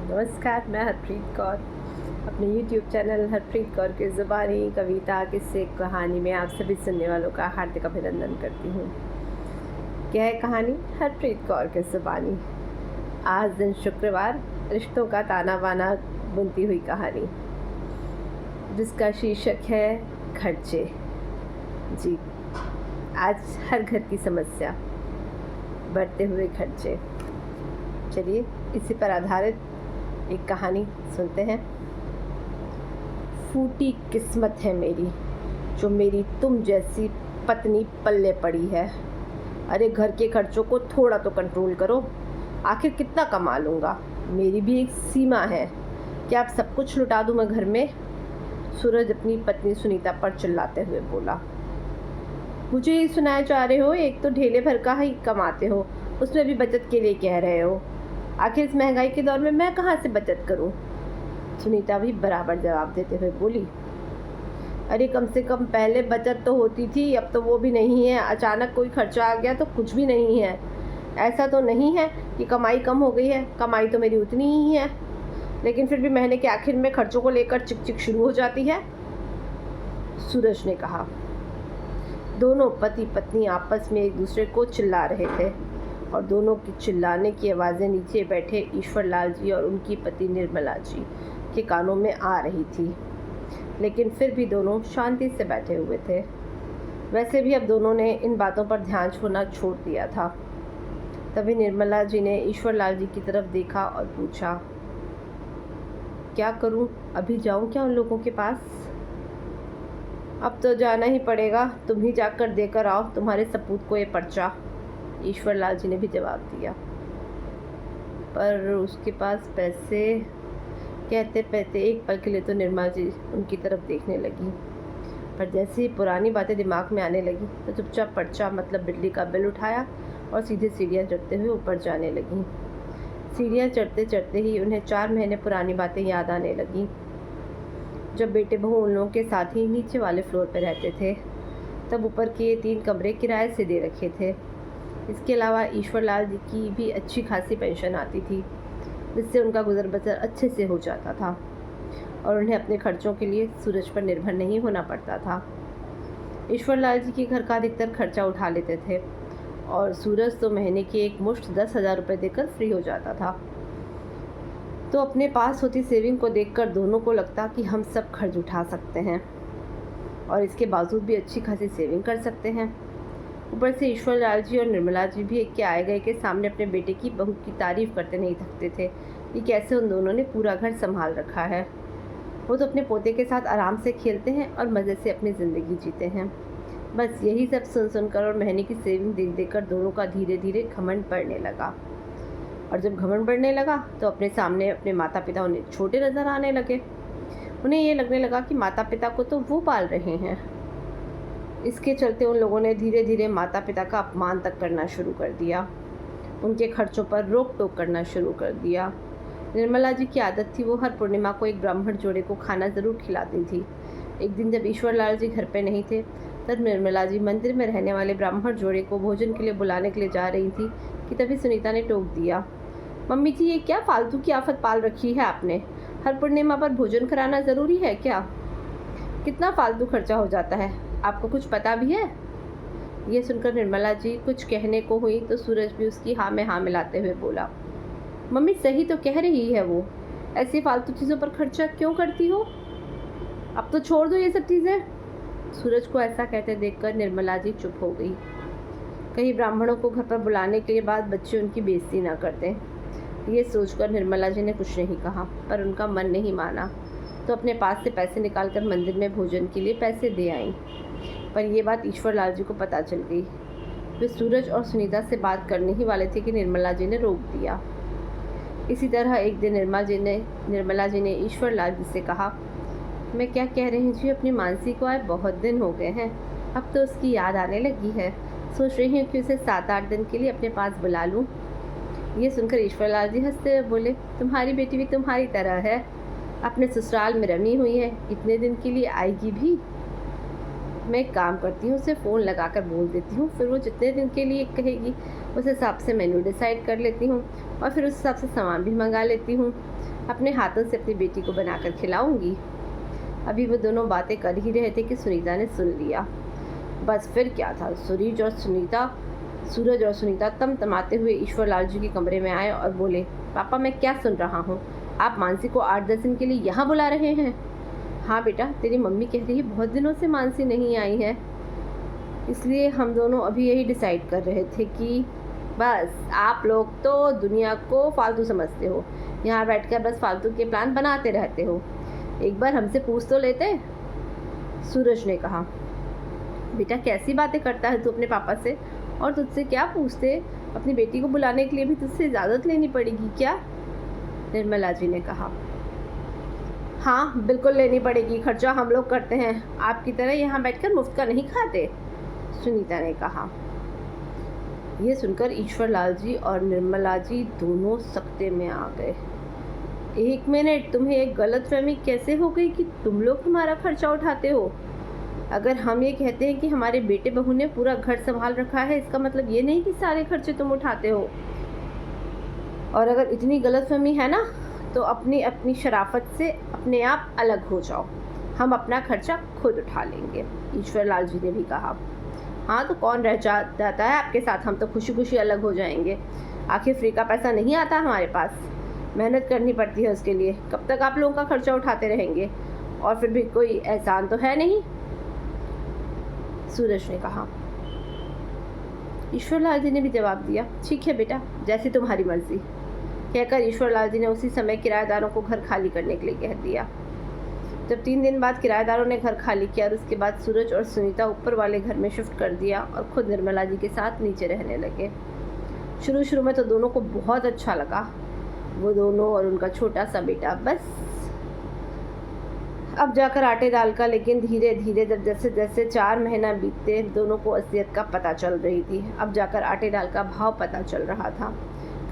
नमस्कार, मैं हरप्रीत कौर अपने YouTube चैनल हरप्रीत कौर की ज़ुबानी कविता किस्से कहानी में आप सभी सुनने वालों का हार्दिक अभिनंदन करती हूँ। क्या है कहानी? हरप्रीत कौर की ज़ुबानी। आज दिन शुक्रवार, रिश्तों का ताना बाना बुनती हुई कहानी, जिसका शीर्षक है खर्चे। जी, आज हर घर की समस्या, बढ़ते हुए खर्चे। चलिए इसी पर आधारित एक कहानी सुनते हैं। फूटी किस्मत है मेरी, जो मेरी तुम जैसी पत्नी पल्ले पड़ी है। अरे घर के खर्चों को थोड़ा तो कंट्रोल करो, आखिर कितना कमा लूँगा, मेरी भी एक सीमा है। क्या अब सब कुछ लुटा दूँ मैं घर में? सूरज अपनी पत्नी सुनीता पर चिल्लाते हुए बोला। मुझे ये सुनाए जा रहे हो, एक तो ढेले भर का ही कमाते हो, उसमें भी बचत के लिए कह रहे हो। आखिर इस महंगाई के दौर में मैं कहाँ से बचत करूं? सुनीता भी बराबर जवाब देते हुए बोली। अरे कम से कम पहले बचत तो होती थी, अब तो वो भी नहीं है। अचानक कोई खर्चा आ गया तो कुछ भी नहीं है। ऐसा तो नहीं है कि कमाई कम हो गई है, कमाई तो मेरी उतनी ही है, लेकिन फिर भी महीने के आखिर में खर्चों को लेकर चिक शुरू हो जाती है, सूरज ने कहा। दोनों पति पत्नी आपस में एक दूसरे को चिल्ला रहे थे और दोनों की चिल्लाने की आवाज़ें नीचे बैठे ईश्वर लाल जी और उनकी पति निर्मला जी के कानों में आ रही थी, लेकिन फिर भी दोनों शांति से बैठे हुए थे। वैसे भी अब दोनों ने इन बातों पर ध्यान छोड़ना छोड़ दिया था। तभी निर्मला जी ने ईश्वर लाल जी की तरफ देखा और पूछा, क्या करूं? अभी जाऊं क्या उन लोगों के पास? अब तो जाना ही पड़ेगा, तुम ही जाकर देकर आओ तुम्हारे सपूत को ये पर्चा, ईश्वर लाल जी ने भी जवाब दिया। पर उसके पास पैसे, कहते कहते एक पल के लिए तो निर्मला जी उनकी तरफ देखने लगी, पर जैसे ही पुरानी बातें दिमाग में आने लगी तो चुपचाप पर्चा मतलब बिजली का बिल उठाया और सीधे सीढ़ियाँ चढ़ते हुए ऊपर जाने लगी। सीढ़ियाँ चढ़ते चढ़ते ही उन्हें 4 महीने पुरानी बातें याद आने लगी, जब बेटे बहू उन लोगों के साथ ही नीचे वाले फ्लोर पर रहते थे। तब ऊपर के 3 कमरे किराए से दे रखे थे। इसके अलावा ईश्वर लाल जी की भी अच्छी खासी पेंशन आती थी, जिससे उनका गुजर बसर अच्छे से हो जाता था और उन्हें अपने खर्चों के लिए सूरज पर निर्भर नहीं होना पड़ता था। ईश्वर लाल जी के घर का अधिकतर खर्चा उठा लेते थे और सूरज तो महीने की एक मुश्त 10,000 रुपये देकर फ्री हो जाता था। तो अपने पास होती सेविंग को देखकर दोनों को लगता कि हम सब खर्च उठा सकते हैं और इसके बावजूद भी अच्छी खासी सेविंग कर सकते हैं। ऊपर से ईश्वर लाल जी और निर्मला जी भी एक के आए गए के सामने अपने बेटे की बहू की तारीफ करते नहीं थकते थे कि कैसे उन दोनों ने पूरा घर संभाल रखा है। वो तो अपने पोते के साथ आराम से खेलते हैं और मज़े से अपनी ज़िंदगी जीते हैं। बस यही सब सुन सुनकर और महीने की सेविंग देख देखकर दोनों का धीरे धीरे घमंड बढ़ने लगा, और जब घमंड बढ़ने लगा तो अपने सामने अपने माता पिता उन्हें छोटे नज़र आने लगे। उन्हें ये लगने लगा कि माता पिता को तो वो पाल रहे हैं। इसके चलते उन लोगों ने धीरे धीरे माता पिता का अपमान तक करना शुरू कर दिया, उनके खर्चों पर रोक टोक करना शुरू कर दिया। निर्मला जी की आदत थी, वो हर पूर्णिमा को एक ब्राह्मण जोड़े को खाना ज़रूर खिलाती थी। एक दिन जब ईश्वर लाल जी घर पे नहीं थे, तब निर्मला जी मंदिर में रहने वाले ब्राह्मण जोड़े को भोजन के लिए बुलाने के लिए जा रही थी कि तभी सुनीता ने टोक दिया, मम्मी जी ये क्या फालतू की आफत पाल रखी है आपने? हर पूर्णिमा पर भोजन कराना ज़रूरी है क्या? कितना फालतू खर्चा हो जाता है, आपको कुछ पता भी है? ये सुनकर निर्मला जी कुछ कहने को हुई तो सूरज भी उसकी हाँ में हाँ मिलाते हुए बोला, मम्मी सही तो कह रही है वो, ऐसी फालतू चीज़ों पर खर्चा क्यों करती हो? अब तो छोड़ दो ये सब चीज़ें। सूरज को ऐसा कहते देखकर निर्मला जी चुप हो गई। कहीं ब्राह्मणों को घर पर बुलाने के बाद बच्चे उनकी बेइज्जती ना करते, ये सोचकर निर्मला जी ने कुछ नहीं कहा, पर उनका मन नहीं माना तो अपने पास से पैसे निकालकर मंदिर में भोजन के लिए पैसे दे आईं। पर यह बात ईश्वर लाल जी को पता चल गई। वे सूरज और सुनीता से बात करने ही वाले थे कि निर्मला जी ने रोक दिया। इसी तरह एक दिन निर्मला जी ने ईश्वर लाल जी से कहा, मैं क्या कह रही जी, अपनी मानसी को आए बहुत दिन हो गए हैं, अब तो उसकी याद आने लगी है, सोच रही हूँ कि उसे 7-8 दिन के लिए अपने पास बुला लूँ। ये सुनकर ईश्वर लाल जी हंसते हुए बोले, तुम्हारी बेटी भी तुम्हारी तरह है, अपने ससुराल में रमी हुई है, इतने दिन के लिए आएगी भी? मैं एक काम करती हूँ, उसे फ़ोन लगाकर बोल देती हूँ, फिर वो जितने दिन के लिए कहेगी उस हिसाब से मेन्यू डिसाइड कर लेती हूँ और फिर उस हिसाब से सामान भी मंगा लेती हूँ। अपने हाथों से अपनी बेटी को बनाकर खिलाऊंगी। अभी वो दोनों बातें कर ही रहे थे कि सुनीता ने सुन लिया। बस फिर क्या था, सूरज और सुनीता तमतमाते हुए ईश्वर लाल जी के कमरे में आए और बोले, पापा मैं क्या सुन रहा हूँ, आप मानसी को 8-10 दिन के लिए यहाँ बुला रहे हैं? हाँ बेटा, तेरी मम्मी कह रही है बहुत दिनों से मानसी नहीं आई है, इसलिए हम दोनों अभी यही डिसाइड कर रहे थे कि बस आप लोग तो दुनिया को फालतू समझते हो, यहाँ बैठकर बस फालतू के प्लान बनाते रहते हो, एक बार हमसे पूछ तो लेते। सूरज ने कहा, बेटा कैसी बातें करता है तू अपने पापा से, और तुझसे क्या पूछते, अपनी बेटी को बुलाने के लिए भी तुझसे इजाज़त लेनी पड़ेगी क्या? निर्मला जी ने कहा, हाँ बिल्कुल लेनी पड़ेगी, खर्चा हम लोग करते हैं, आपकी तरह यहाँ बैठकर मुफ्त का नहीं खाते, सुनीता ने कहा। ये सुनकर ईश्वर लाल जी और निर्मला जी दोनों सकते में आ गए। 1 मिनट, तुम्हें एक गलतफहमी कैसे हो गई कि तुम लोग हमारा खर्चा उठाते हो? अगर हम ये कहते हैं कि हमारे बेटे बहू ने पूरा घर संभाल रखा है, इसका मतलब ये नहीं कि सारे खर्चे तुम उठाते हो। और अगर इतनी गलतफहमी है ना, तो अपनी अपनी शराफत से अपने आप अलग हो जाओ, हम अपना खर्चा खुद उठा लेंगे, ईश्वर लाल जी ने भी कहा। हाँ तो कौन रह जाता है आपके साथ, हम तो खुशी खुशी अलग हो जाएंगे, आखिर फ्री का पैसा नहीं आता हमारे पास, मेहनत करनी पड़ती है उसके लिए, कब तक आप लोगों का खर्चा उठाते रहेंगे, और फिर भी कोई एहसान तो है नहीं, सूरज ने कहा। ईश्वर लाल जी ने भी जवाब दिया, ठीक है बेटा, जैसी तुम्हारी मर्जी, कहकर ईश्वर लाल जी ने उसी समय किराएदारों को घर खाली करने के लिए कह दिया। जब 3 दिन बाद किराएदारों ने घर खाली किया और उसके बाद सूरज और सुनीता ऊपर वाले घर में शिफ्ट कर दिया और खुद निर्मला जी के साथ नीचे रहने लगे। शुरू में तो दोनों को बहुत अच्छा लगा, वो दोनों और उनका छोटा सा बेटा, बस अब जाकर आटे दाल का। लेकिन धीरे धीरे जब जैसे जैसे 4 महीना बीतते, दोनों को असलियत का पता चल रही थी। अब जाकर आटे दाल का भाव पता चल रहा था,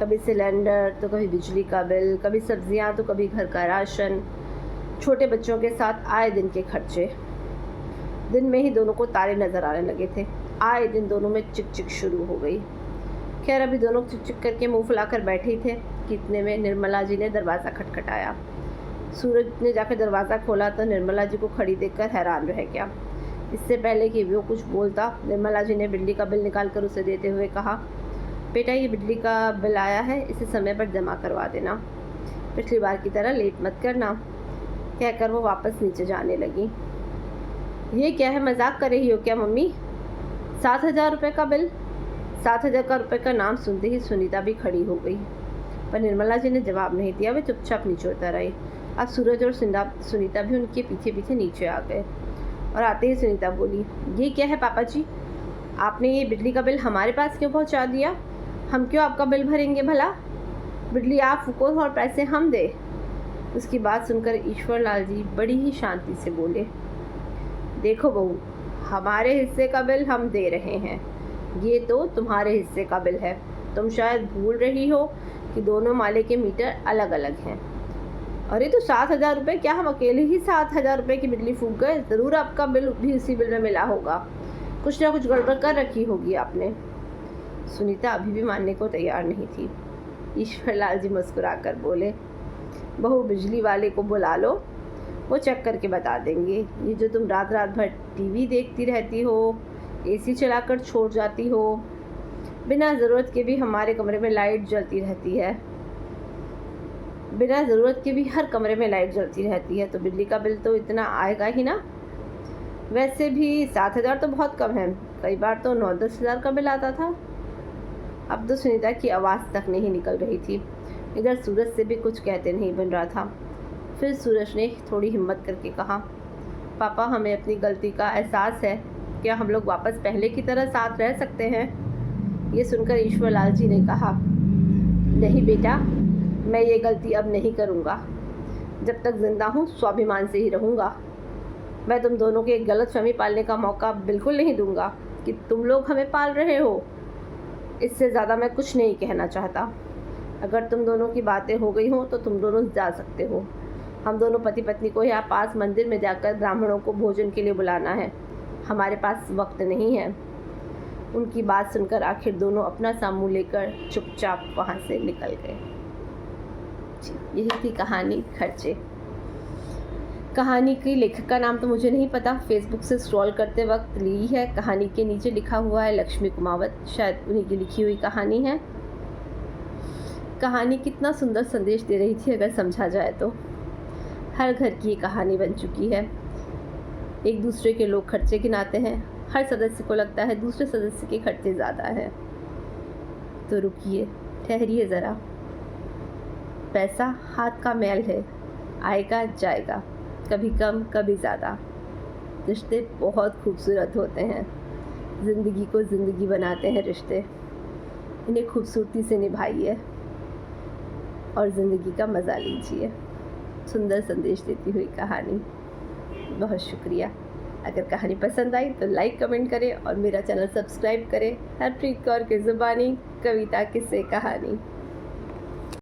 कभी सिलेंडर तो कभी बिजली का बिल, कभी सब्जियां तो कभी घर का राशन, छोटे बच्चों के साथ आए दिन के खर्चे। दिन में ही दोनों को तारे नज़र आने लगे थे, आए दिन दोनों में चिक चिक शुरू हो गई। खैर अभी दोनों चिक चिक करके मुंह फुलाकर बैठे ही थे कि इतने में निर्मला जी ने दरवाज़ा खटखटाया। सूरज ने जाकर दरवाज़ा खोला तो निर्मला जी को खड़ी देखकर हैरान रह गया। इससे पहले कि वो कुछ बोलता, निर्मला जी ने बिजली का बिल निकाल कर उसे देते हुए कहा, बेटा ये बिजली का बिल आया है, इसे समय पर जमा करवा देना, पिछली बार की तरह लेट मत करना, कहकर वो वापस नीचे जाने लगी। ये क्या है, मजाक कर रही हो क्या मम्मी? 7,000 रुपये का बिल? 7,000 रुपये का नाम सुनते ही सुनीता भी खड़ी हो गई, पर निर्मला जी ने जवाब नहीं दिया, वे चुपचाप नीचे उतर आई। अब सूरज और सुनीता भी उनके पीछे पीछे नीचे आ गए और आते ही सुनीता बोली, ये क्या है पापा जी, आपने ये बिजली का बिल हमारे पास क्यों पहुंचा दिया? हम क्यों आपका बिल भरेंगे भला? बिजली आप फूको और पैसे हम दे। उसकी बात सुनकर ईश्वर लाल जी बड़ी ही शांति से बोले, देखो बहू, हमारे हिस्से का बिल हम दे रहे हैं, ये तो तुम्हारे हिस्से का बिल है। तुम शायद भूल रही हो कि दोनों माले के मीटर अलग अलग हैं। अरे तो 7,000 रुपये क्या हम अकेले ही 7,000 रुपये की बिजली फूक गए? ज़रूर आपका बिल भी उसी बिल में मिला होगा, कुछ ना कुछ गड़बड़ कर रखी होगी आपने। सुनीता अभी भी मानने को तैयार नहीं थी। ईश्वर लाल जी मुस्कुरा कर बोले, बहू बिजली वाले को बुला लो, वो चेक करके बता देंगे। ये जो तुम रात रात भर टीवी देखती रहती हो, एसी चलाकर छोड़ जाती हो, बिना ज़रूरत के भी हमारे कमरे में लाइट जलती रहती है, बिना ज़रूरत के भी हर कमरे में लाइट जलती रहती है, तो बिजली का बिल तो इतना आएगा ही ना। वैसे भी 7,000 तो बहुत कम है, कई बार तो 9-10 हज़ार का बिल आता था। अब तो सुनीता की आवाज़ तक नहीं निकल रही थी, इधर सूरज से भी कुछ कहते नहीं बन रहा था। फिर सूरज ने थोड़ी हिम्मत करके कहा, पापा हमें अपनी गलती का एहसास है, क्या हम लोग वापस पहले की तरह साथ रह सकते हैं? ये सुनकर ईश्वर लाल जी ने कहा, नहीं बेटा, मैं ये गलती अब नहीं करूँगा, जब तक जिंदा हूँ स्वाभिमान से ही रहूँगा। मैं तुम दोनों के गलतफहमी पालने का मौका बिल्कुल नहीं दूंगा कि तुम लोग हमें पाल रहे हो। इससे ज़्यादा मैं कुछ नहीं कहना चाहता। अगर तुम दोनों की बातें हो गई हों तो तुम दोनों जा सकते हो। हम दोनों पति पत्नी को यहाँ पास मंदिर में जाकर ब्राह्मणों को भोजन के लिए बुलाना है, हमारे पास वक्त नहीं है। उनकी बात सुनकर आखिर दोनों अपना सा मुँह लेकर चुपचाप वहाँ से निकल गए। जी, यही थी कहानी खर्चे। कहानी की लेखक का नाम तो मुझे नहीं पता, फेसबुक से स्क्रॉल करते वक्त ली है। कहानी के नीचे लिखा हुआ है लक्ष्मी कुमावत, शायद उन्हीं की लिखी हुई कहानी है। कहानी कितना सुंदर संदेश दे रही थी अगर समझा जाए तो। हर घर की ये कहानी बन चुकी है। एक दूसरे के लोग खर्चे गिनाते हैं, हर सदस्य को लगता है दूसरे सदस्य के खर्चे ज़्यादा हैं। तो रुकिए, ठहरिए ज़रा। पैसा हाथ का मैल है, आएगा जाएगा, कभी कम कभी ज़्यादा। रिश्ते बहुत खूबसूरत होते हैं, ज़िंदगी को ज़िंदगी बनाते हैं रिश्ते। इन्हें खूबसूरती से निभाइए और ज़िंदगी का मज़ा लीजिए। सुंदर संदेश देती हुई कहानी। बहुत शुक्रिया। अगर कहानी पसंद आई तो लाइक कमेंट करें और मेरा चैनल सब्सक्राइब करें। हरप्रीत कौर की ज़ुबानी, कविता, किस्से, कहानी।